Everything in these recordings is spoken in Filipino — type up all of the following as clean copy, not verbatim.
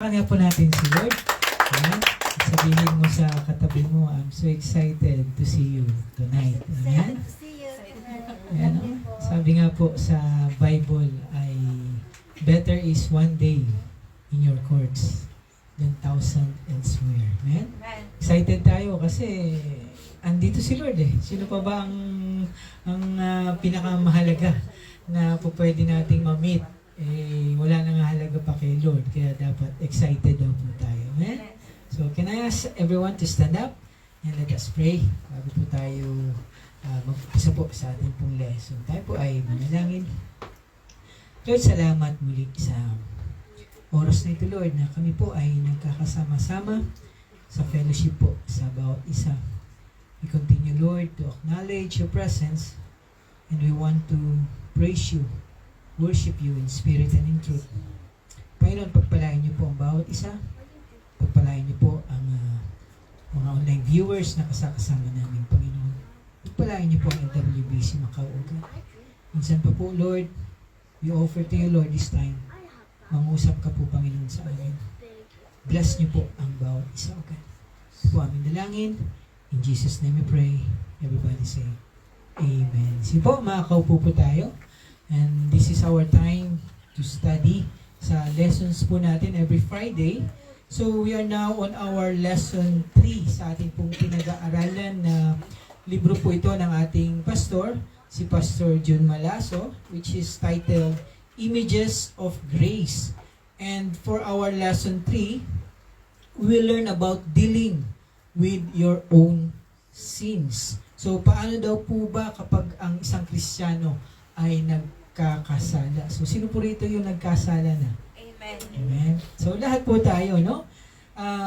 Kanya po natin si Lord. Amen. Sabihin mo sa katabi mo, I'm so excited to see you tonight. Amen. Ayan, sabi nga po sa Bible ay better is one day in your courts than thousand elsewhere. Amen. Excited tayo kasi andito si Lord eh. Sino pa ba ang pinakamahalaga na po pwede nating ma-meet? Wala nang halaga pa kay Lord, kaya dapat excited daw po tayo. Amen? So, can I ask everyone to stand up and let us pray bago po tayo mag-umpisa po sa ating pong lesson. Tayo po ay manalangin. Lord, salamat muli sa oras na ito, Lord, na kami po ay nagkakasama-sama sa fellowship po sa bawat isa. We continue, Lord, to acknowledge your presence and we want to praise you, worship you in spirit and in truth. Panginoon, pagpalain niyo po ang bawat isa. Pagpalain niyo po ang mga online viewers na kasama namin, Panginoon. Pagpalain niyo po ang LWBC Macau. Minsan pa po, Lord, we offer to you, Lord, this time. Mangusap ka po, Panginoon, sa amin. Bless niyo po ang bawat isa. Ito po aming dalangin. In Jesus' name we pray. Everybody say, Amen. Sige po, makakaupo po tayo. And this is our time to study sa lessons po natin every Friday. So we are now on our lesson 3 sa ating pong pinag-aaralan na libro po ito ng ating pastor, si Pastor Jun Malaso, which is titled Images of Grace. And for our lesson 3, we will learn about dealing with your own sins. So paano daw po ba kapag ang isang Kristiyano ay nagkakasala? So sino po rito yung nagkasala na? Amen. Amen. So lahat po tayo, no?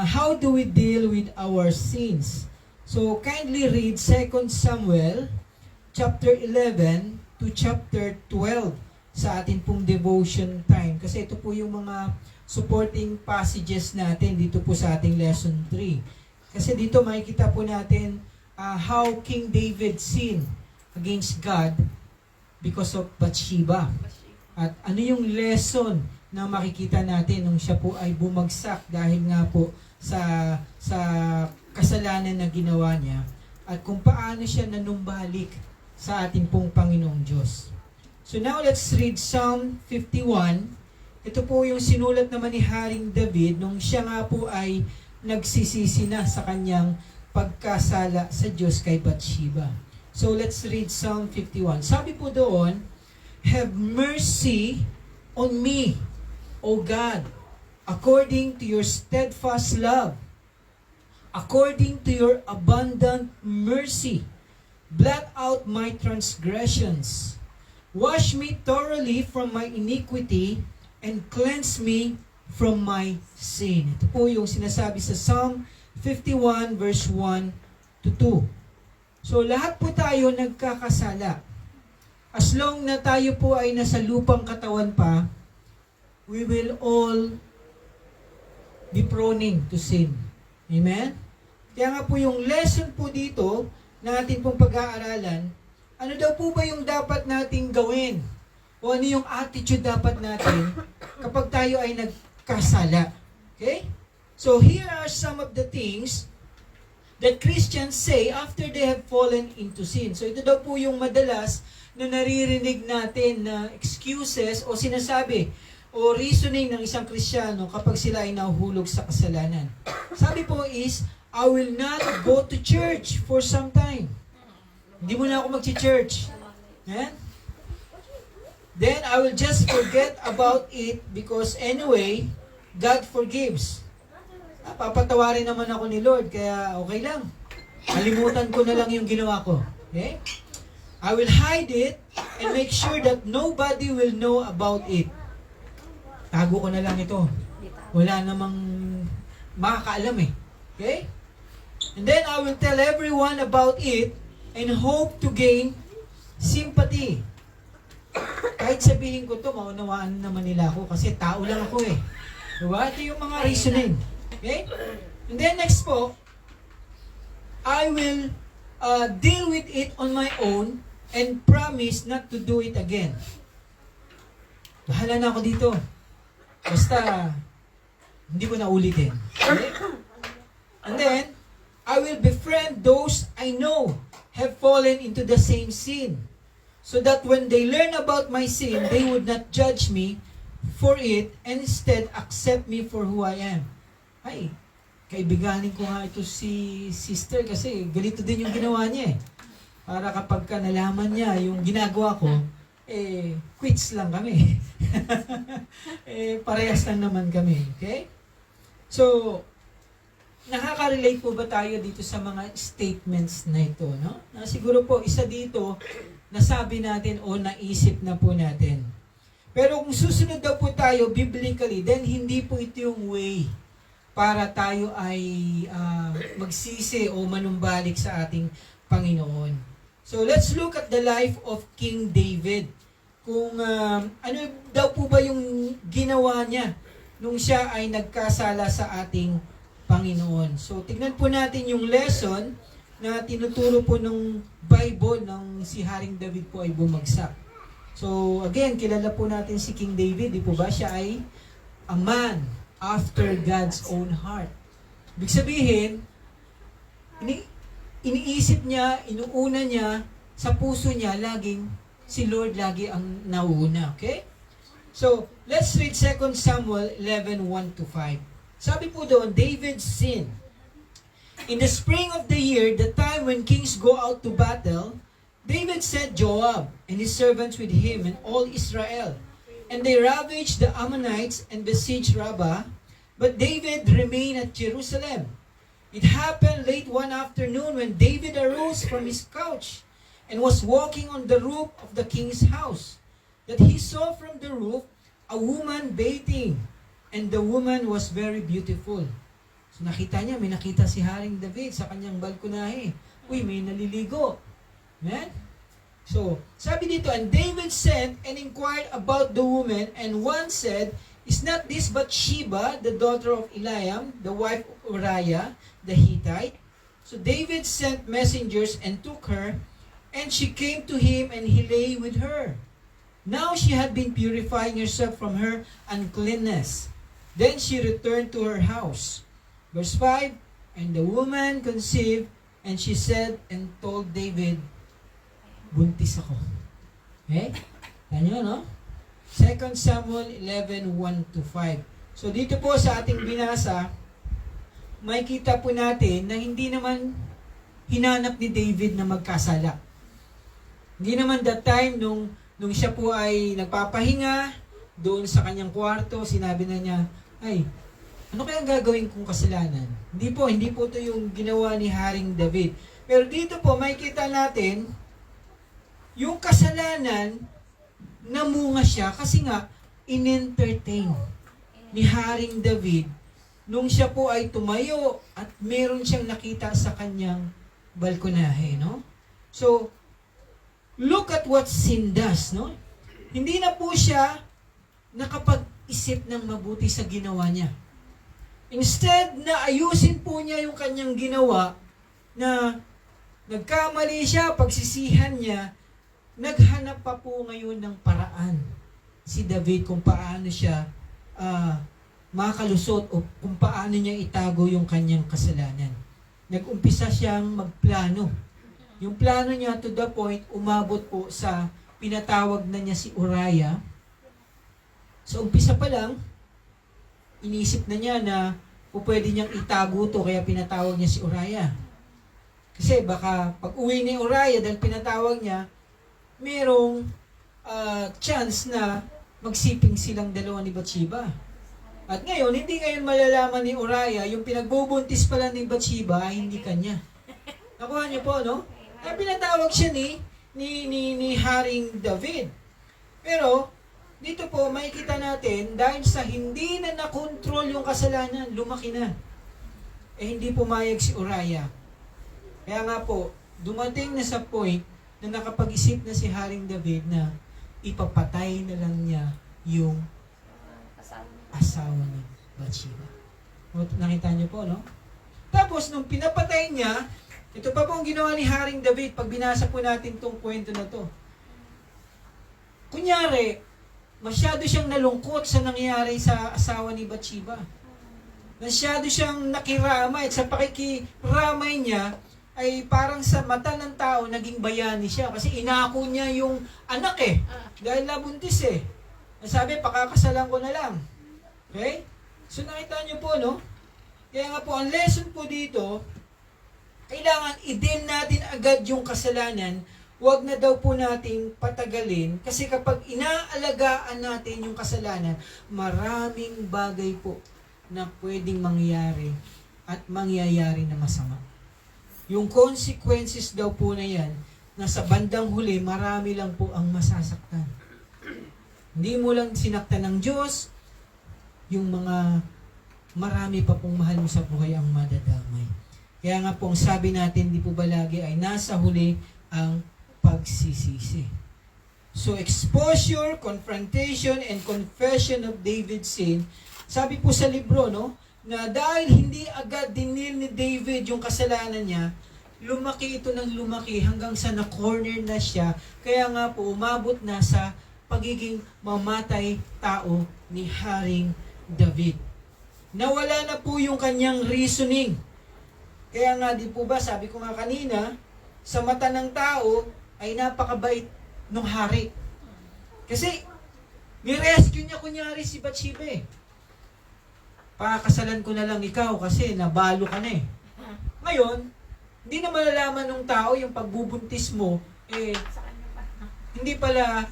How do we deal with our sins? So kindly read 2 Samuel chapter 11 to chapter 12 sa atin pong devotion time. Kasi ito po yung mga supporting passages natin dito po sa ating lesson 3. Kasi dito makikita po natin how King David sinned against God because of Bathsheba. At ano yung lesson na makikita natin nung siya po ay bumagsak dahil nga po sa kasalanan na ginawa niya at kung paano siya nanumbalik sa ating pong Panginoong Diyos. So now let's read Psalm 51. Ito po yung sinulat naman ni Haring David nung siya nga po ay nagsisisi na sa kanyang pagkasala sa Diyos kay Bathsheba. So let's read Psalm 51. Sabi po doon, have mercy on me, O God, according to your steadfast love, according to your abundant mercy. Blot out my transgressions. Wash me thoroughly from my iniquity and cleanse me from my sin. Ito po yung sinasabi sa Psalm 51 verse 1 to 2. So lahat po tayo nagkakasala. As long na tayo po ay nasa lupang katawan pa, we will all be proning to sin. Amen? Kaya nga po yung lesson po dito na ating pong pag-aaralan, ano daw po ba yung dapat nating gawin? O ano yung attitude dapat natin kapag tayo ay nagkasala? Okay? So here are some of the things that Christians say after they have fallen into sin. So ito daw po yung madalas na naririnig natin na excuses o sinasabi o reasoning ng isang Kristiyano kapag sila ay nahuhulog sa kasalanan. Sabi po is, I will not go to church for some time. Hindi mo na ako mag-church. Eh? Then I will just forget about it because anyway, God forgives. Papatawarin naman ako ni Lord, kaya okay lang. Kalimutan ko na lang yung ginawa ko. Okay? I will hide it and make sure that nobody will know about it. Tago ko na lang ito. Wala namang makakaalam eh. Okay? And then I will tell everyone about it and hope to gain sympathy. Kahit sabihin ko to, maunawaan naman nila ako kasi tao lang ako eh. Diba? Ito yung mga reasoning. Okay? And then next po, I will deal with it on my own and promise not to do it again. Bahala na ako dito. Basta Hindi ko na ulitin. Okay? And then, I will befriend those I know have fallen into the same sin, so that when they learn about my sin, they would not judge me for it and instead accept me for who I am. Ay, kaibiganin ko nga ito si sister kasi ganito din yung ginawa niya eh. Para kapag ka nalaman niya yung ginagawa ko, quits lang kami. Parehas lang naman kami. Okay? So, nakaka-relate po ba tayo dito sa mga statements na ito? No? Na siguro po, isa dito, nasabi natin o naisip na po natin. Pero kung susunod daw po tayo biblically, then hindi po ito yung way para tayo ay magsisi o manumbalik sa ating Panginoon. So let's look at the life of King David. Kung ano daw po ba yung ginawa niya nung siya ay nagkasala sa ating Panginoon. So tignan po natin yung lesson na tinuturo po ng Bible ng si Haring David po ay bumagsak. So again, kilala po natin si King David, di po ba? Siya ay a man after God's own heart. Ibig sabihin, iniisip niya, inuuna niya, sa puso niya, laging si Lord lagi ang nauuna. Okay? So, let's read 2 Samuel 11:1-5. Sabi po doon, David sinned. In the spring of the year, the time when kings go out to battle, David sent Joab and his servants with him and all Israel. And they ravaged the Ammonites and besieged Rabbah, but David remained at Jerusalem. It happened late one afternoon when David arose from his couch and was walking on the roof of the king's house, that he saw from the roof a woman bathing, and the woman was very beautiful. So nakita niya, may nakita si Haring David sa kanyang balkonahe. Uy, may naliligo. Amen? So, sabi dito, and David sent and inquired about the woman, and one said, is not this Bathsheba, the daughter of Eliam, the wife of Uriah, the Hittite? So David sent messengers and took her, and she came to him, and he lay with her. Now she had been purifying herself from her uncleanness. Then she returned to her house. Verse 5, and the woman conceived, and she said and told David, buntis ako. Okay? Tanyo, no? 2 Samuel 11:1-5. So dito po sa ating binasa, may kita po natin na hindi naman hinanap ni David na magkasala. Hindi naman that time nung siya po ay nagpapahinga doon sa kanyang kwarto, sinabi na niya, ay, ano kaya gagawin kong kasalanan? Hindi po ito yung ginawa ni Haring David. Pero dito po, may kita natin, yung kasalanan, namunga siya kasi nga, in-entertain ni Haring David nung siya po ay tumayo at meron siyang nakita sa kanyang balkonahe, no? So, look at what sin does, no? Hindi na po siya nakapag-isip ng mabuti sa ginawa niya. Instead na ayusin po niya yung kanyang ginawa na nagkamali siya, pagsisihan niya, naghanap pa po ngayon ng paraan si David kung paano siya makalusot o kung paano niya itago yung kanyang kasalanan. Nag-umpisa siyang magplano. Yung plano niya to the point, umabot po sa pinatawag na niya si Uriah. So umpisa pa lang, iniisip na niya na pwede niyang itago to kaya pinatawag niya si Uriah. Kasi baka pag uwi ni Uriah dahil pinatawag niya, merong chance na magsiping silang dalawa ni Bathsheba. At ngayon, hindi ngayon malalaman ni Uriah, yung pinagbubuntis pala ni Bathsheba, hindi kanya. Nakuha niyo po, no? Kaya pinatawag siya ni Haring David. Pero, dito po, makikita natin, dahil sa hindi na nakontrol yung kasalanan, lumaki na. Hindi pumayag si Uriah. Kaya nga po, dumating na sa point na nakapag-isip na si Haring David na ipapatay na lang niya yung asawa ni Bathsheba. Nakita niyo po, no? Tapos, nung pinapatay niya, ito pa po ang ginawa ni Haring David pag binasa po natin tong kwento na to. Kunyari, masyado siyang nalungkot sa nangyari sa asawa ni Bathsheba. Masyado siyang nakiramay at sa pakikiramay niya ay parang sa mata ng tao naging bayani siya kasi inako niya yung anak dahil nabuntis Sabi, pakakasalan ko na lang. Okay? So nakita niyo po, no? Kaya nga po, ang lesson po dito, kailangan i-deal natin agad yung kasalanan. Huwag na daw po nating patagalin kasi kapag inaalagaan natin yung kasalanan, maraming bagay po na pwedeng mangyari at mangyayari na masama. Yung consequences daw po na yan, na sa bandang huli, marami lang po ang masasaktan. Hindi mo lang sinaktan ng Diyos, yung mga marami pa pong mahal mo sa buhay ang madadamay. Kaya nga po, ang sabi natin, di po ba lagi ay nasa huli ang pagsisisi. So, exposure, confrontation, and confession of David's sin. Sabi po sa libro, no, na dahil hindi agad dinil ni David yung kasalanan niya, lumaki ito ng lumaki hanggang sa na-corner na siya. Kaya nga po, umabot na sa pagiging mamatay tao ni Haring David. Nawala na po yung kanyang reasoning. Kaya nga, di po ba, sabi ko nga kanina, sa mata ng tao ay napakabait ng hari. Kasi, ni-rescue niya kunyari si Bathsheba Pakakasalan ko na lang ikaw kasi nabalo ka na Ngayon, hindi na malalaman ng tao yung pagbubuntis mo, hindi pala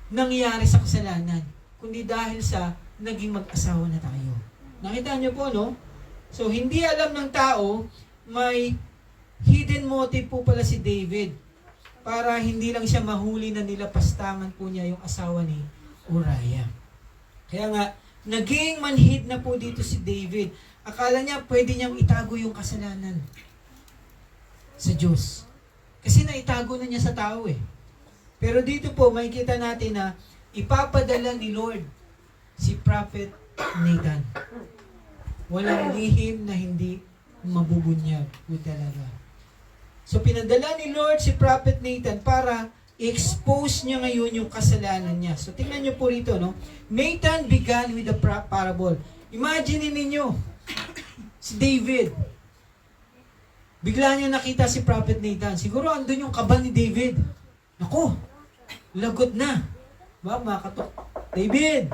nangyayari sa kasalanan, kundi dahil sa naging mag-asawa na tayo. Nakita niyo po, no? So, hindi alam ng tao, may hidden motive po pala si David para hindi lang siya mahuli na nilapastangan po niya yung asawa ni Uriah. Kaya nga, naging manhid na po dito si David. Akala niya pwede niyang itago yung kasalanan sa Diyos. Kasi naitago na niya sa tao Pero dito po, makikita natin na ipapadala ni Lord si Prophet Nathan. Walang lihim na hindi mabubunyag po talaga. So pinadala ni Lord si Prophet Nathan para i-expose niya ngayon yung kasalanan niya. So tingnan niyo po rito, no? Nathan began with a parable. Imagine ninyo, si David, bigla niya nakita si Prophet Nathan. Siguro andun yung kaba ni David. Ako, lagot na. Ba, makatok. David,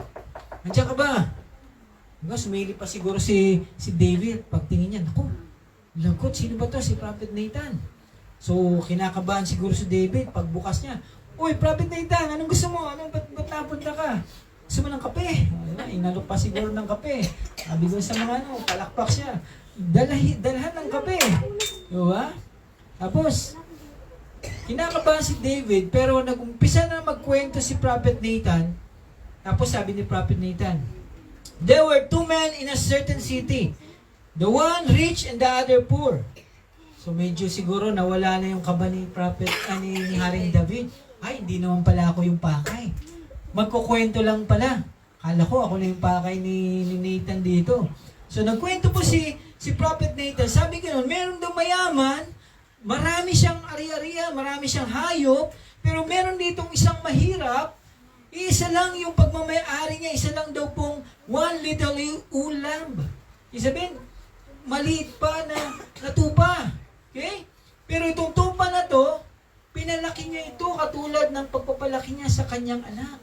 nandiyan ka ba? Diba, sumili pa siguro si David. Pagtingin niya, naku, lagot, sino ba to? Si Prophet Nathan. So, kinakabahan siguro si David. Pagbukas niya, uy, Prophet Nathan, anong gusto mo? Ba't napunta ka? Gusto mo ng kape? Inalok pa siguro ng kape. Sabi ko sa mga palakpak siya. Dalhan ng kape. Diba? Tapos, kinakabahan si David, pero nag-umpisa na magkwento si Prophet Nathan. Tapos sabi ni Prophet Nathan, there were two men in a certain city. The one rich and the other poor. So medyo siguro nawala na yung kaba ni Prophet ni Haring David. Ay, hindi naman pala ako yung pakay. Magkukwento lang pala. Kala ko ako na yung pakay ni Nathan dito. So nagkwento po si Prophet Nathan. Sabi ko nun, meron daw mayaman, marami siyang ari-ariya, marami siyang hayop, pero meron ditong isang mahirap, isa lang yung pagmamayari niya, isa lang daw pong one little lamb. Isabihin, maliit pa na tupa. Okay? Pero itong tupa na to, pinalaki niya ito katulad ng pagpapalaki niya sa kanyang anak.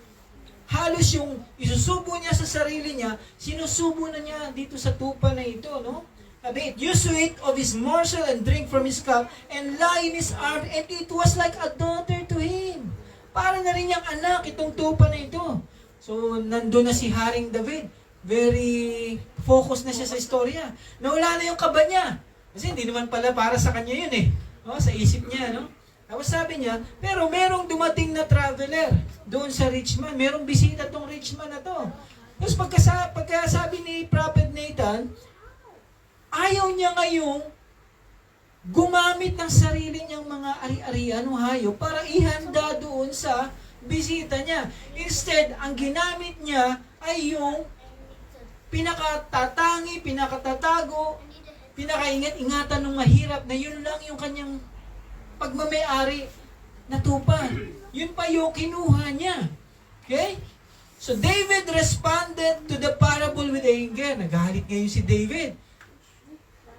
Halos yung isusubo niya sa sarili niya, sinusubo na niya dito sa tupa na ito, no? Sabi, it used to eat of his morsel and drink from his cup and lie in his arms, and it was like a daughter to him. Para na rin niyang anak itong tupa na ito. So, nandun na si Haring David. Very focused na siya sa istorya. Nawala na yung kaba niya. Kasi hindi naman pala para sa kanya yun no? Sa isip niya, no? Tapos sabi niya, pero merong dumating na traveler doon sa rich man. Merong bisita tong rich man na to. Tapos pagkasabi ni Prophet Nathan, ayaw niya ngayong gumamit ng sarili niyang mga ari-arian o hayop para ihanda doon sa bisita niya. Instead, ang ginamit niya ay yung pinakatatangi, pinakatatago, pinakaingat-ingatan ng mahirap na yun lang yung kanyang pagmamayari na tupa. Yun pa yung kinuha niya. Okay? So David responded to the parable with anger. Nagalit ngayon si David.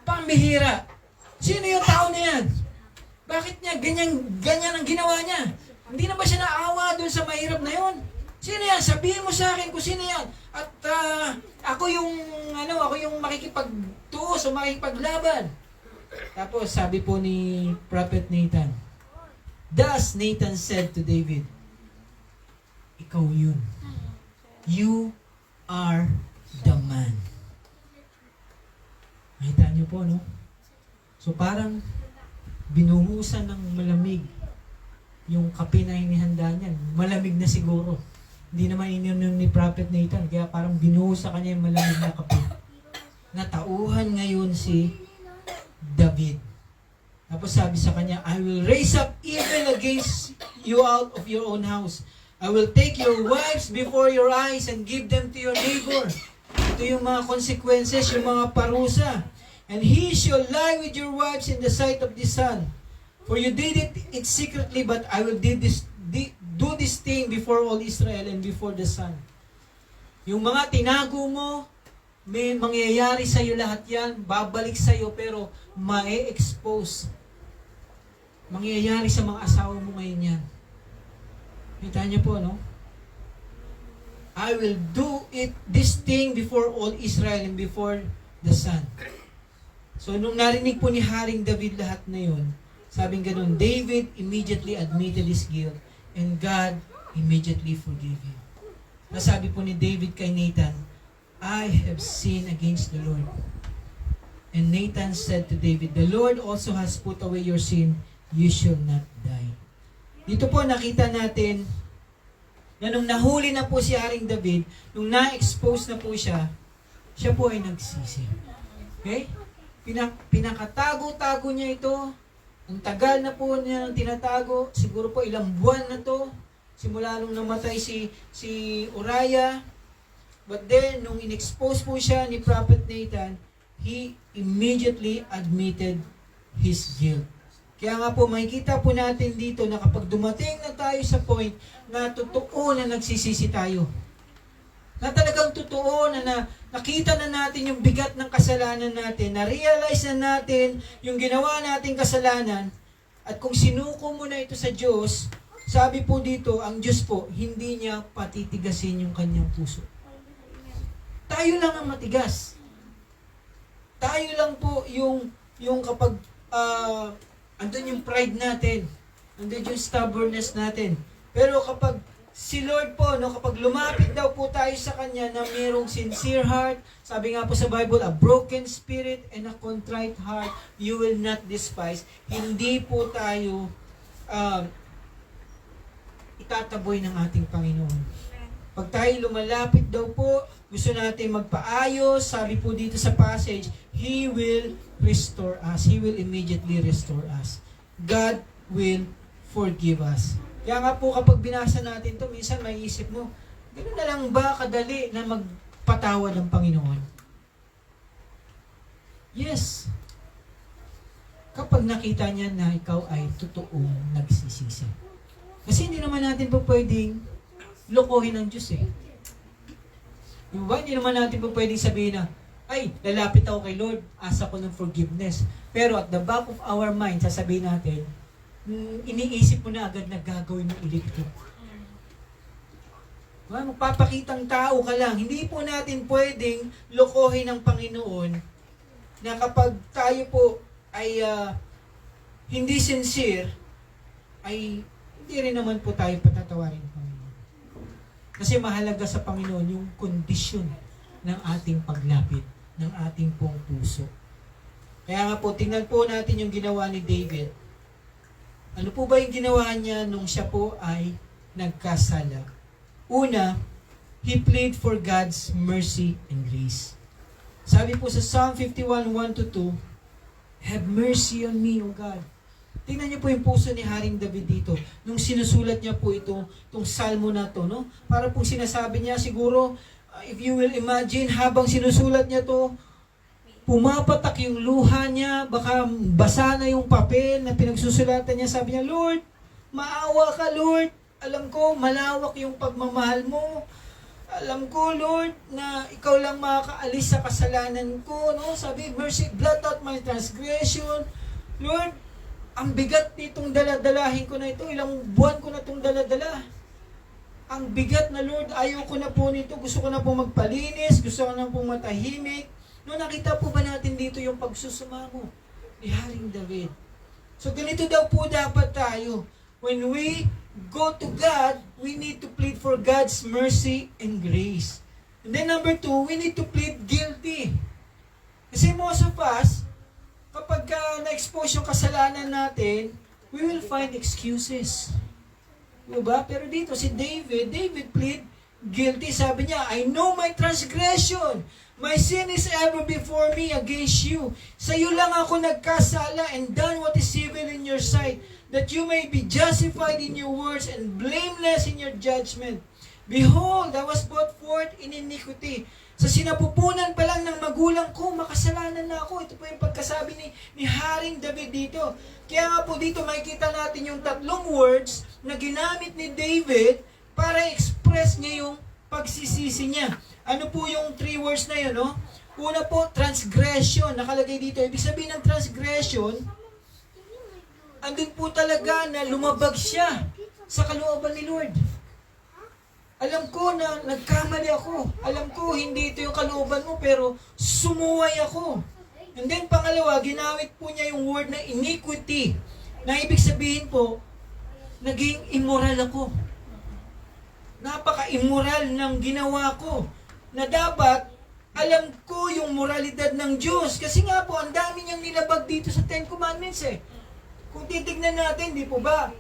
Pambihira. Sino yung tao na yan? Bakit niya ganyan ang ginawa niya? Hindi na ba siya naawa doon sa mahirap na yon? Sino yan? Sabihin mo sa akin kung sino yan. At ako yung makikipagtuos o makikipaglaban. Tapos sabi po ni Prophet Nathan, thus Nathan said to David, ikaw yun. You are the man. Nakita niyo po, no? So parang binuhusan ng malamig yung kape na inihanda niyan. Malamig na siguro. Hindi naman ininom ni Prophet Nathan, kaya parang binuhos sa kanya yung malamig na kape. Natauhan ngayon si David. Tapos sabi sa kanya, I will raise up evil against you out of your own house. I will take your wives before your eyes and give them to your neighbor. Ito yung mga consequences, yung mga parusa. And he shall lie with your wives in the sight of the sun. For you did it secretly, but I will do this thing before all Israel and before the sun. Yung mga tinago mo, may mangyayari sa iyo lahat yan, babalik sa iyo, pero ma-expose. Mangyayari sa mga asawa mo ngayon yan. Kita niyo po, no? I will do this thing before all Israel and before the sun. So, nung narinig po ni Haring David lahat na yun, sabing ganun, David immediately admitted his guilt and God immediately forgave him. Nasabi po ni David kay Nathan, I have sinned against the Lord. And Nathan said to David, the Lord also has put away your sin, you shall not die. Dito po nakita natin na nung nahuli na po si Haring David, nung na-expose na po siya po ay nagsisi. Okay? Pinakatago-tago niya ito. Ang tagal na po niya nang tinatago. Siguro po ilang buwan na to. Simula nung namatay si Uriah. But then, nung in-expose po siya ni Prophet Nathan, he immediately admitted his guilt. Kaya nga po, makikita po natin dito na kapag dumating na tayo sa point na totoo na nagsisisi tayo, na talagang totoo na nakita na natin yung bigat ng kasalanan natin, na-realize na natin yung ginawa nating kasalanan, at kung sinuko mo na ito sa Diyos, sabi po dito, ang Diyos po, hindi niya patitigasin yung kanyang puso. Tayo lang ang matigas. Tayo lang po yung kapag andun yung pride natin. Andun yung stubbornness natin. Pero kapag si Lord po, no, kapag lumapit daw po tayo sa Kanya na mayroong sincere heart, sabi nga po sa Bible, a broken spirit and a contrite heart, you will not despise. Hindi po tayo itataboy ng ating Panginoon. Pag tayo lumalapit daw po, gusto natin magpaayos, sabi po dito sa passage, He will restore us. He will immediately restore us. God will forgive us. Kaya nga po kapag binasa natin to, minsan may isip mo, gano'n na lang ba kadali na magpatawad ng Panginoon? Yes. Kapag nakita niya na ikaw ay totoong nagsisisi. Kasi hindi naman natin po pwedeng lokohin ng Diyos eh. Diba? Hindi naman natin po pwedeng sabihin na, ay, lalapit ako kay Lord, asa ko ng forgiveness. Pero at the back of our mind, sasabihin natin, iniisip mo na agad na gagawin mo ulit ito. Magpapakitang tao ka lang. Hindi po natin pwedeng lokohin ng Panginoon na kapag tayo po ay hindi sincere, ay hindi rin naman po tayo patatawarin ng Panginoon. Kasi mahalaga sa Panginoon yung kondisyon ng ating paglapit, ng ating pong puso. Kaya nga po, tingnan po natin yung ginawa ni David. Ano po ba yung ginawa niya nung siya po ay nagkasala? Una, he prayed for God's mercy and grace. Sabi po sa Psalm 51, 1-2, have mercy on me, O God. Tingnan niyo po yung puso ni Haring David dito. Nung sinusulat niya po itong salmo na to, no? Para pong sinasabi niya, siguro, if you will imagine, habang sinusulat niya to, pumapatak yung luha niya, baka basa na yung papel na pinagsusulatan niya. Sabi niya, Lord, maawa ka, Lord. Alam ko, malawak yung pagmamahal mo. Alam ko, Lord, na ikaw lang makakaalis sa kasalanan ko, no? Sabi, mercy, blot out my transgression. Lord, ang bigat nitong daladalahin ko na ito. Ilang buwan ko na itong daladala. Ang bigat na, Lord, ayaw ko na po nito. Gusto ko na po magpalinis. Gusto ko na po matahimik. No, nakita po ba natin dito yung pagsusumamo ni Haring David? So, ganito daw po dapat tayo. When we go to God, we need to plead for God's mercy and grace. And then number 2, we need to plead guilty. Kasi most of us, kapag na-expose yung kasalanan natin, we will find excuses. Diba? Pero dito si David plead guilty. Sabi niya, I know my transgression. My sin is ever before me against you. Sa iyo lang ako nagkasala and done what is evil in your sight, that you may be justified in your words and blameless in your judgment. Behold, I was brought forth in iniquity. Sa sinapupunan pa lang ng magulang ko, makasalanan na ako. Ito po yung pagkasabi ni Haring David dito. Kaya nga po dito makikita natin yung tatlong words na ginamit ni David para express niya yung pagsisisi niya. Ano po yung 3 words na yun, no? Una po, transgression. Nakalagay dito. Ibig sabihin ng transgression, andun po talaga na lumabag siya sa kalooban ni Lord. Alam ko na nagkamali ako. Alam ko hindi ito yung kalooban mo, pero sumuway ako. And then pangalawa, ginamit po niya yung word na iniquity. Na ibig sabihin po, naging immoral ako. Napaka-immoral ng ginawa ko. Na dapat, alam ko yung moralidad ng Diyos. Kasi nga po, ang dami niyang nilabag dito sa 10 Commandments eh. Kung titignan natin, di po ba?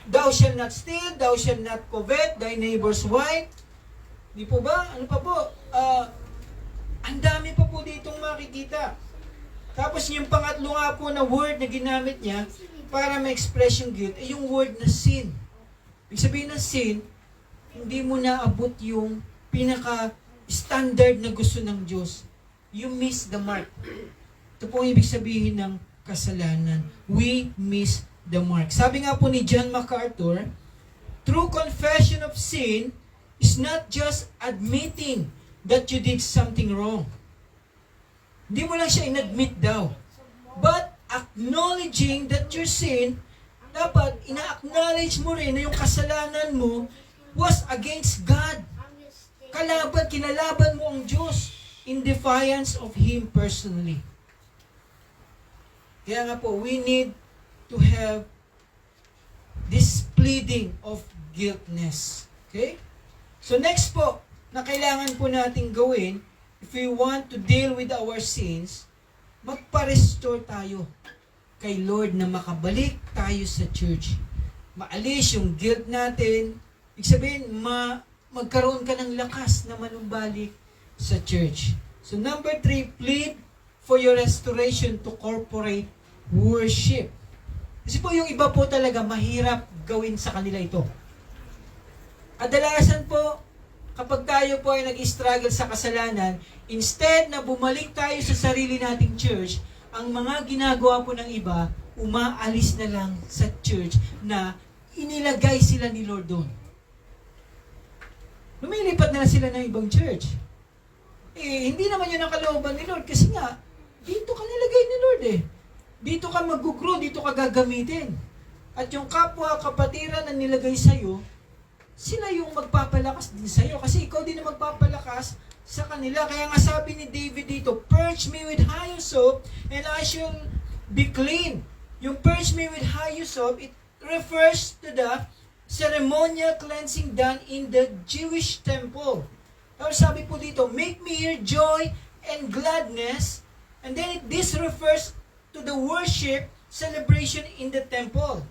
Thou shalt not steal, thou shalt not covet thy neighbor's wife. Di po ba? Ano pa po? Ang dami pa po ditong makikita. Tapos yung pangatlo nga po na word na ginamit niya para ma-express yung guilt, ay yung word na sin. Ibig sabihin ng sin, hindi mo naabot yung pinaka-standard na gusto ng Diyos. You miss the mark. Ito po yung ibig sabihin ng kasalanan. We miss the mark. Sabi nga po ni John MacArthur, true confession of sin is not just admitting that you did something wrong. Hindi mo lang siya in-admit daw. But acknowledging that your sin, dapat ina-acknowledge mo rin na yung kasalanan mo was against God. Kinalaban mo ang Diyos in defiance of Him personally. Kaya nga po, we need to have this pleading of guiltness. Okay? So next po, na kailangan po natin gawin, if we want to deal with our sins, magpa-restore tayo kay Lord na makabalik tayo sa church. Maalis yung guilt natin. Ibig sabihin, magkaroon ka ng lakas na manumbalik sa church. So number 3, plead for your restoration to corporate worship. Kasi po yung iba po talaga mahirap gawin sa kanila ito. Kadalasan po, kapag tayo po ay nag-struggle sa kasalanan, instead na bumalik tayo sa sarili nating church, ang mga ginagawa po ng iba, umaalis na lang sa church na inilagay sila ni Lord doon. Lumilipat na sila ng ibang church. Hindi naman yun ang kalooban ni Lord kasi nga, dito ka nilagay ni Lord eh. Dito ka mag-grow, dito ka gagamitin. At yung kapwa kapatiran na nilagay sa'yo, sila yung magpapalakas din sa'yo. Kasi ikaw din ang magpapalakas sa kanila. Kaya nga sabi ni David dito, purge me with hyssop and I shall be clean. Yung purge me with hyssop, it refers to the ceremonial cleansing done in the Jewish temple. Tapos sabi po dito, make me hear joy and gladness. And then this refers to the worship celebration in the temple.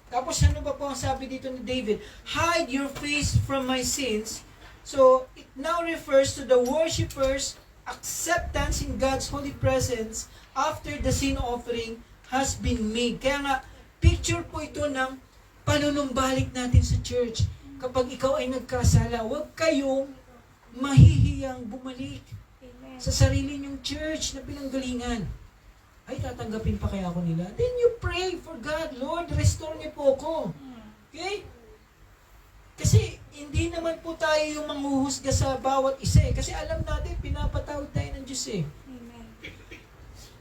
Tapos ano ba po ang sabi dito ni David? Hide your face from my sins. So it now refers to the worshipers' acceptance in God's holy presence after the sin offering has been made. Kaya nga, picture po ito ng panunumbalik natin sa church. Kapag ikaw ay nagkasala, huwag kayong mahihiyang bumalik sa sarili niyong church na pinanggalingan. Ay, tatanggapin pa kaya ako nila? Then you pray for God, Lord, restore niyo po ako. Okay? Kasi hindi naman po tayo yung manghuhusga sa bawat isa eh. Kasi alam natin, pinapatawad tayo ng Diyos eh. Amen.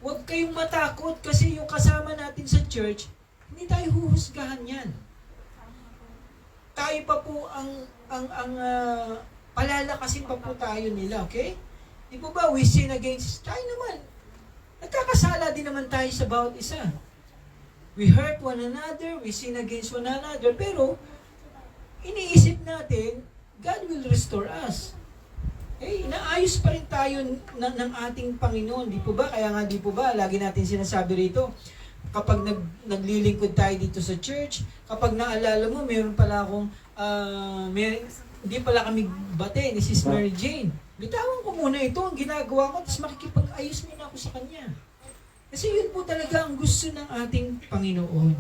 Huwag kayong matakot kasi yung kasama natin sa church, hindi tayo huhusgahan yan. Tayo pa po palalakasin pa po tayo nila, okay? Di po ba, we sin against, tayo naman. Nagkakasala din naman tayo sa bawat isa. We hurt one another, we sin against one another, pero iniisip natin, God will restore us. Eh, inaayos pa rin tayo ng ating Panginoon, di po ba? Kaya nga di po ba, lagi natin sinasabi rito, kapag naglilingkod tayo dito sa church, kapag naalala mo, meron pala akong, hindi pala kami bate ni Sis Mary Jane. Bitawan ko muna ito, ang ginagawa ko, tapos makikipag-ayos muna ako sa kanya. Kasi yun po talaga ang gusto ng ating Panginoon.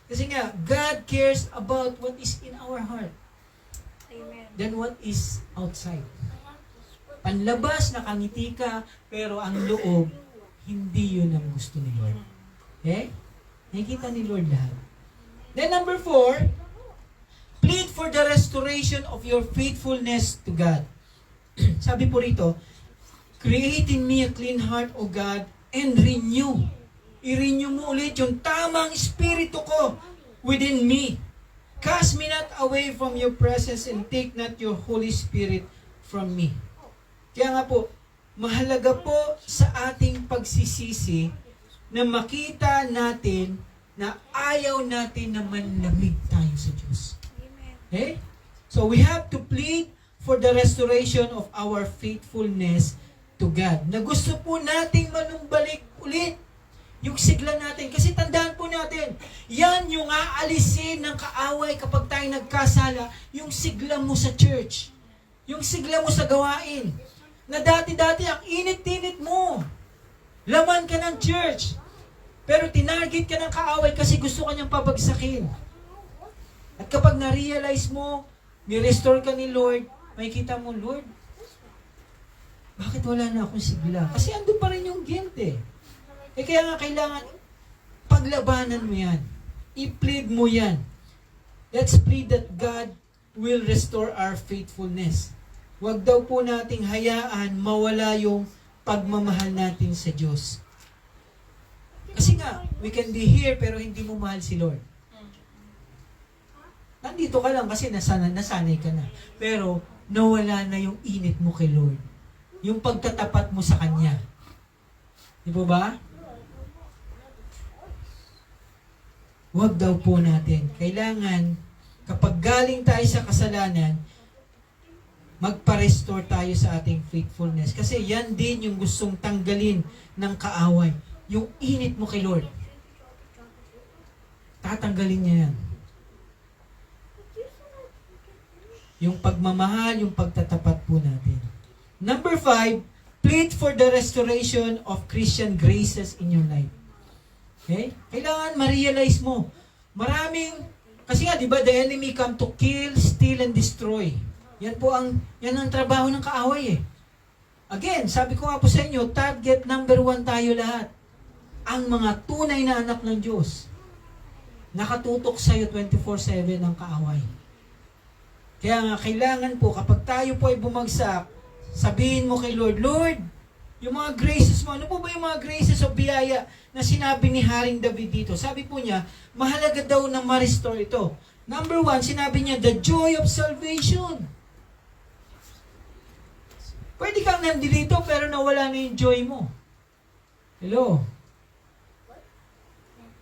Kasi nga, God cares about what is in our heart Amen. than what is outside. Panlabas, nakangiti ka, pero ang loob, hindi yun ang gusto ni Lord. Okay? Nakikita ni Lord lahat. Then number 4, plead for the restoration of your faithfulness to God. Sabi po rito, create in me a clean heart, O God, and renew. I-renew mo ulit yung tamang espiritu ko within me. Cast me not away from your presence and take not your Holy Spirit from me. Kaya nga po, mahalaga po sa ating pagsisisi na makita natin na ayaw natin na manlamig tayo sa Diyos. Amen. Okay? So we have to plead for the restoration of our faithfulness to God. Na gusto po nating manumbalik ulit yung sigla natin. Kasi tandaan po natin, yan yung aalisin ng kaaway kapag tayo nagkasala, yung sigla mo sa church. Yung sigla mo sa gawain. Na dati-dati, ang init-init mo. Laman ka ng church. Pero tinarget ka ng kaaway kasi gusto ka niyang pabagsakin. At kapag na-realize mo, ni-restore ka ni Lord, makikita mo, Lord, bakit wala na akong sigla? Kasi andun pa rin yung guilt eh. Eh kaya nga kailangan paglabanan mo yan. I-plead mo yan. Let's plead that God will restore our faithfulness. Huwag daw po nating hayaan mawala yung pagmamahal natin sa Diyos. Kasi nga, we can be here pero hindi mo mahal si Lord. Nandito ka lang kasi nasanay ka na. Pero nawala na yung init mo kay Lord. Yung pagtatapat mo sa Kanya. Di po ba? Huwag daw po natin. Kailangan, kapag galing tayo sa kasalanan, magpa-restore tayo sa ating faithfulness. Kasi yan din yung gustong tanggalin ng kaaway. Yung init mo kay Lord. Tatanggalin niya yan. Yung pagmamahal, yung pagtatapat po natin. Number 5, plead for the restoration of Christian graces in your life. Okay? Kailangan ma-realize mo. Kasi nga, di ba, the enemy come to kill, steal, and destroy. Yan ang trabaho ng kaaway eh. Again, sabi ko nga po sa inyo, target number 1 tayo lahat. Ang mga tunay na anak ng Diyos. Nakatutok sa'yo 24/7 ang kaaway. Kaya nga, kailangan po, kapag tayo po ay bumagsak, sabihin mo kay Lord, Lord, yung mga graces mo, ano po ba yung mga graces o biyaya na sinabi ni Haring David dito? Sabi po niya, mahalaga daw na ma-restore ito. Number 1, sinabi niya, the joy of salvation. Pwede kang nandito pero nawala na yung joy mo. Hello?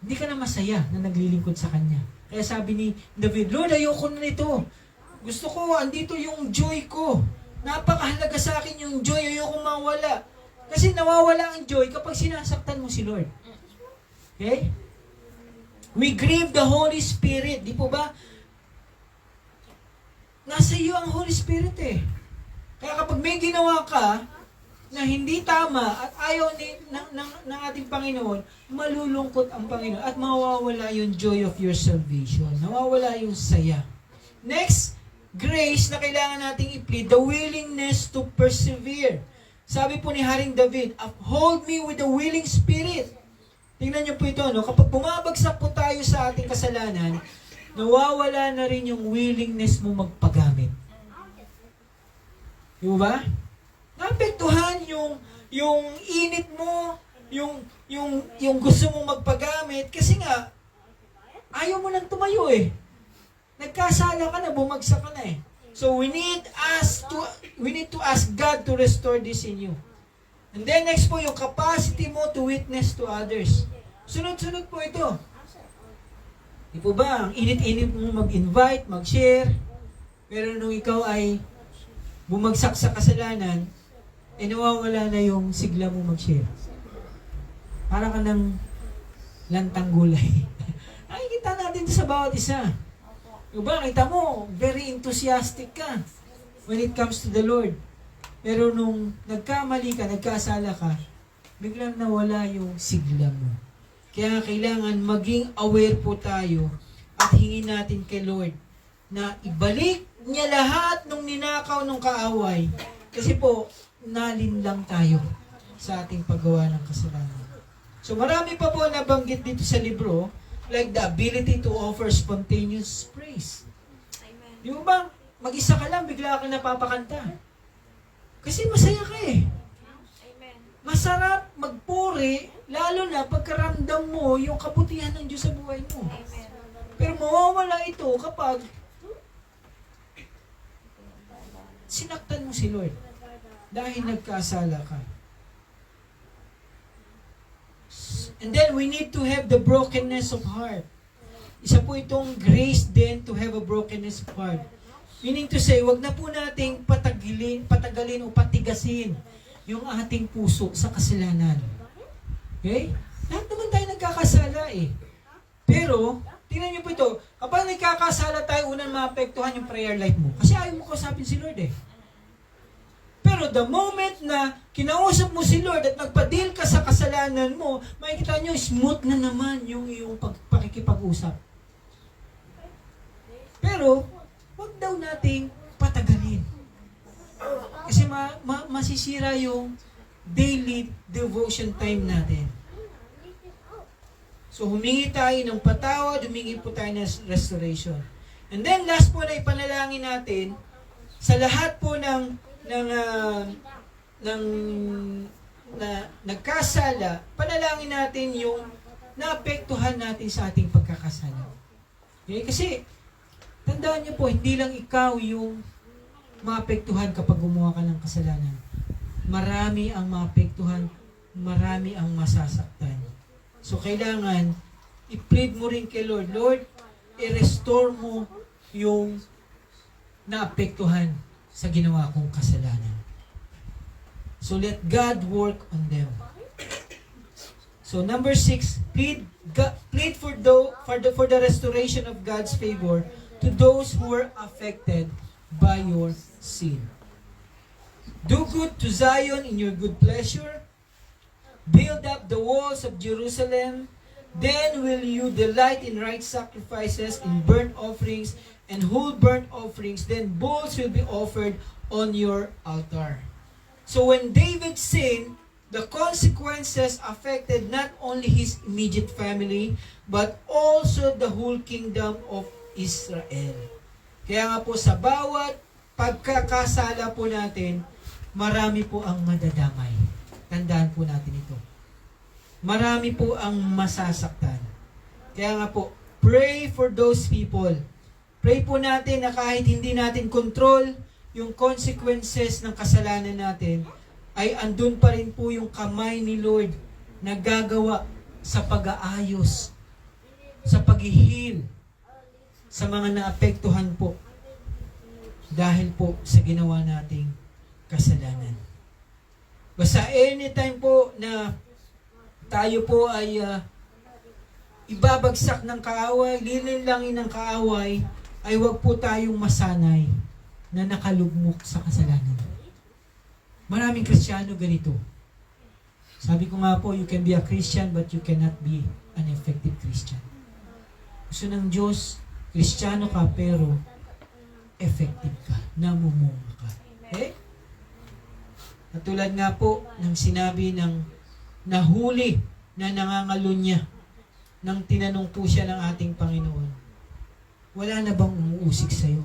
Hindi ka na masaya na naglilingkod sa Kanya. Kaya sabi ni David, Lord, ayoko na nito. Gusto ko, andito yung joy ko. Napakahalaga sa akin yung joy, ayoko mawala. Kasi nawawala ang joy kapag sinasaktan mo si Lord. Okay? We grieve the Holy Spirit. Di po ba? Nasa iyo ang Holy Spirit eh. Kaya kapag may ginawa ka na hindi tama at ayaw ng ating Panginoon, malulungkot ang Panginoon at mawawala yung joy of your salvation. Nawawala yung saya. Next, grace na kailangan nating i-plead, the willingness to persevere. Sabi po ni Haring David, uphold me with a willing spirit. Tingnan niyo po ito, no? Kapag bumabagsak po tayo sa ating kasalanan, nawawala na rin yung willingness mo magpagamit. Di ba? Naapektuhan yung init mo, yung gusto mong magpagamit, kasi nga, ayaw mo nang tumayo eh. Nagkasala ka na, bumagsak ka na eh. So we need to ask God to restore this in you. And then next po, yung capacity mo to witness to others. Sunod-sunod po ito. Di po ba, ang init-init mo mag-invite, mag-share, pero nung ikaw ay bumagsak sa kasalanan, nawawala na yung sigla mo mag-share. Para ka ng lantang gulay. Nakikita natin sa bawat isa. Yung ba, kita mo, very enthusiastic ka when it comes to the Lord. Pero nung nagkamali ka, nagkasala ka, biglang nawala yung sigla mo. Kaya kailangan maging aware po tayo at hingin natin kay Lord na ibalik niya lahat nung ninakaw nung kaaway. Kasi po, nalinlang tayo sa ating paggawa ng kasalanan. So marami pa po nabanggit dito sa libro, like the ability to offer spontaneous praise. Amen. Di mo ba, mag-isa ka lang, bigla ka napapakanta. Kasi masaya ka eh. Amen. Masarap magpuri, lalo na pagkaramdam mo yung kabutihan ng Diyos sa buhay mo. Amen. Pero mawawala ito kapag sinaktan mo si Lord dahil nagkasala ka. And then we need to have the brokenness of heart. Isa po itong grace din to have a brokenness of heart. Meaning to say, wag na po nating patagalin o patigasin yung ating puso sa kasalanan. Okay? Lahat naman tayo nagkakasala eh. Pero, tingnan niyo po ito, kapag nagkakasala tayo, unang maapektuhan yung prayer life mo. Kasi ayaw mo kausapin si Lord eh. Pero the moment na kinausap mo si Lord at nagpa-deal ka sa kasalanan mo, makikita nyo, smooth na naman yung iyong pakikipag-usap. Pero, wag daw nating patagalin. Kasi masisira yung daily devotion time natin. So, humingi tayo ng patawad, humingi po tayo ng restoration. And then, last po na ipanalangin natin, sa lahat po ng nagkasala, panalangin natin yung naapektuhan natin sa ating pagkakasala. Okay? Kasi, tandaan niyo po, hindi lang ikaw yung maapektuhan kapag gumawa ka ng kasalanan. Marami ang maapektuhan, marami ang masasaktan. So, kailangan, i-plead mo rin kay Lord, Lord, i-restore mo yung naapektuhan sa ginawa kong kasalanan. So let God work on them. So number 6, plead for the restoration of God's favor to those who were affected by your sin. Do good to Zion in your good pleasure. Build up the walls of Jerusalem. Then will you delight in right sacrifices, in burnt offerings, and whole burnt offerings. Then bulls will be offered on your altar. So when David sinned, the consequences affected not only his immediate family, but also the whole kingdom of Israel. Kaya nga po sa bawat pagkakasala po natin, marami po ang madadamay. Tandaan po natin ito. Marami po ang masasaktan. Kaya nga po, pray for those people. Pray po natin na kahit hindi natin control yung consequences ng kasalanan natin, ay andun pa rin po yung kamay ni Lord na gagawa sa pag-aayos, sa pag-heal, sa mga naapektuhan po dahil po sa ginawa nating kasalanan. Basta anytime po na tayo po ay ibabagsak ng kaaway, lilinlangin ng kaaway, ay wag po tayong masanay na nakalugmok sa kasalanan. Maraming Kristiyano ganito. Sabi ko nga po, you can be a Christian but you cannot be an effective Christian. Gusto ng Diyos, Kristiyano ka pero effective ka, namumunga ka. Okay? Katulad nga po ng sinabi ng nahuli na nangangalunya nang tinanong po siya ng ating Panginoon. Wala na bang umuusik sa'yo?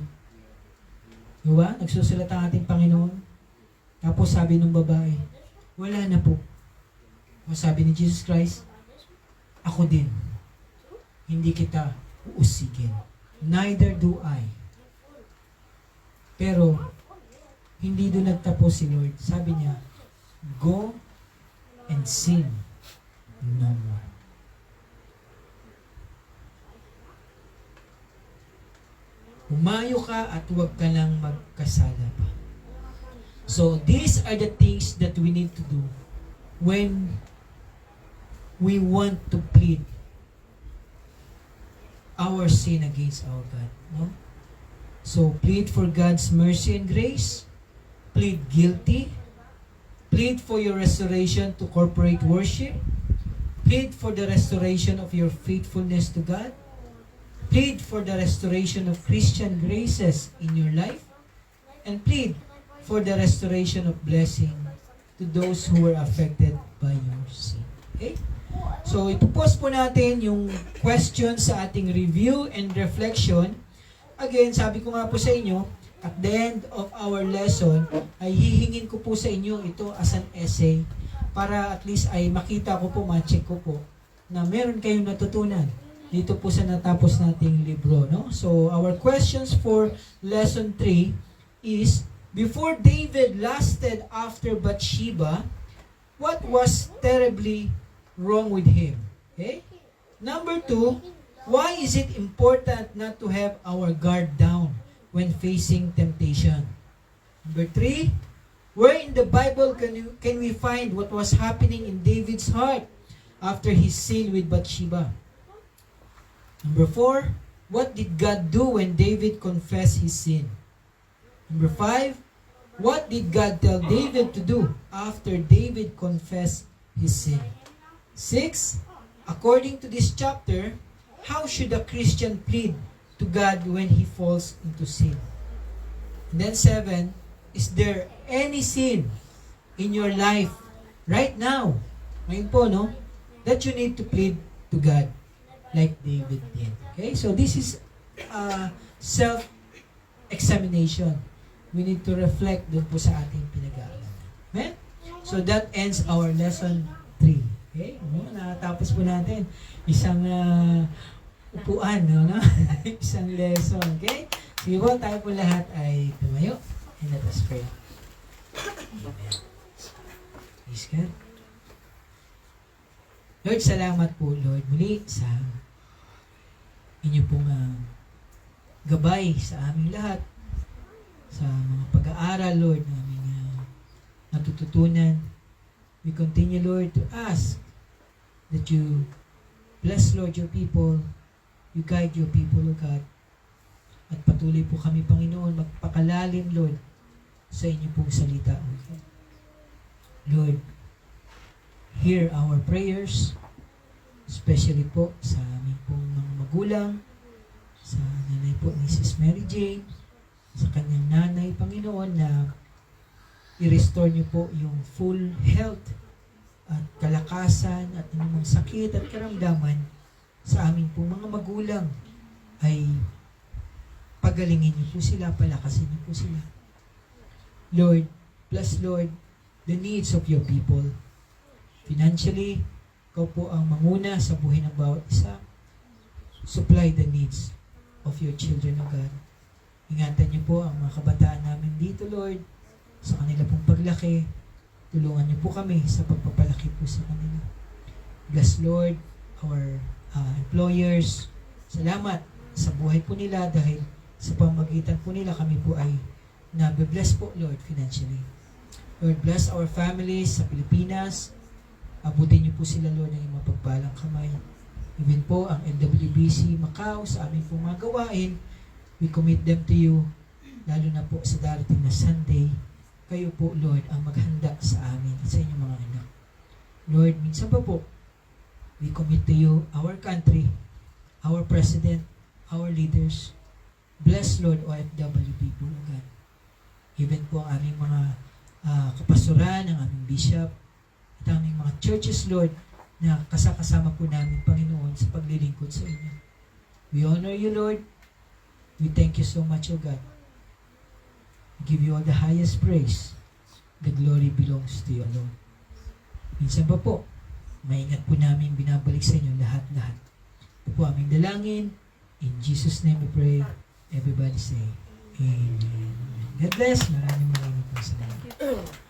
Diba? Nagsusulat ang ating Panginoon. Tapos sabi ng babae, wala na po. O sabi ni Jesus Christ, ako din. Hindi kita uusigin. Neither do I. Pero, hindi doon nagtapos si Lord. Sabi niya, go and sin no more. Umayo ka at huwag ka lang magkasala pa. So, these are the things that we need to do when we want to plead our sin against our God. No? So, plead for God's mercy and grace. Plead guilty. Plead for your restoration to corporate worship. Plead for the restoration of your faithfulness to God. Plead for the restoration of Christian graces in your life. And plead for the restoration of blessing to those who were affected by your sin. Okay? So, ipopost po natin yung questions sa ating review and reflection. Again, sabi ko nga po sa inyo, at the end of our lesson, ay hihingin ko po sa inyo ito as an essay para at least ay makita ko po, ma-check ko po na meron kayong natutunan dito po sa natapos nating libro. No? So, our questions for lesson 3 is, before David lusted after Bathsheba, what was terribly wrong with him? Okay? Number 2, why is it important not to have our guard down when facing temptation? Number 3, where in the Bible can we find what was happening in David's heart after his sin with Bathsheba? Number 4, what did God do when David confessed his sin? Number 5, what did God tell David to do after David confessed his sin? 6, according to this chapter, how should a Christian plead to God when he falls into sin? And then 7, is there any sin in your life right now, ngayon po, no, that you need to plead to God like David did? Okay, so this is self-examination. We need to reflect dun po sa ating pinag-aaral. Amen? So that ends our lesson 3. Okay? Natapos po natin isang upuan, no? Isang lesson. Okay? Sige po, tayo po lahat ay tumayo. And let us pray. Amen. Praise God. Lord, salamat po, Lord, muli sa inyo pong gabay sa aming lahat, sa mga pag-aaral, Lord, na aming natututunan. We continue, Lord, to ask that you bless, Lord, your people, you guide your people, O God, at patuloy po kami, Panginoon, magpakalalim, Lord, sa inyo pong salita, O God. Lord, hear our prayers, especially po sa aming pong mga magulang, sa nanay po ni Sis Mary Jane, sa kanyang nanay, Panginoon, na i-restore niyo po yung full health at kalakasan at anumang sakit at karamdaman sa aming pong mga magulang, ay pagalingin niyo po sila, palakasin niyo po sila. Lord, bless, Lord, the needs of your people. Financially, ikaw po ang manguna sa buhay ng bawat isa. Supply the needs of your children, O God. Ingatan niyo po ang mga kabataan namin dito, Lord, sa kanila pong paglaki. Tulungan niyo po kami sa pagpapalaki po sa kanila. Bless, Lord, our employers. Salamat sa buhay po nila dahil sa pamagitan po nila kami po ay nabe-bless po, Lord, financially. Lord, bless our families sa Pilipinas. Abutin niyo po sila, Lord, ng iyong mapagpalang kamay. Even po ang NWBC Macau sa aming pong mga gawain, we commit them to you, lalo na po sa darating na Sunday. Kayo po, Lord, ang maghanda sa amin at sa inyong mga anak. Lord, minsan pa po, we commit to you our country, our president, our leaders. Bless, Lord, OFW people, O God. Even po ang aming mga kapasuran, ang aming bishop, at aming mga churches, Lord, na kasama po namin, Panginoon, sa paglilingkod sa inyo. We honor you, Lord. We thank you so much, O God. We give you all the highest praise. The glory belongs to you alone. Minsan pa po, maingat po namin binabalik sa inyo lahat-lahat. Ito po aming dalangin. In Jesus' name we pray. Everybody say, Amen. God bless. Maraming po salamat.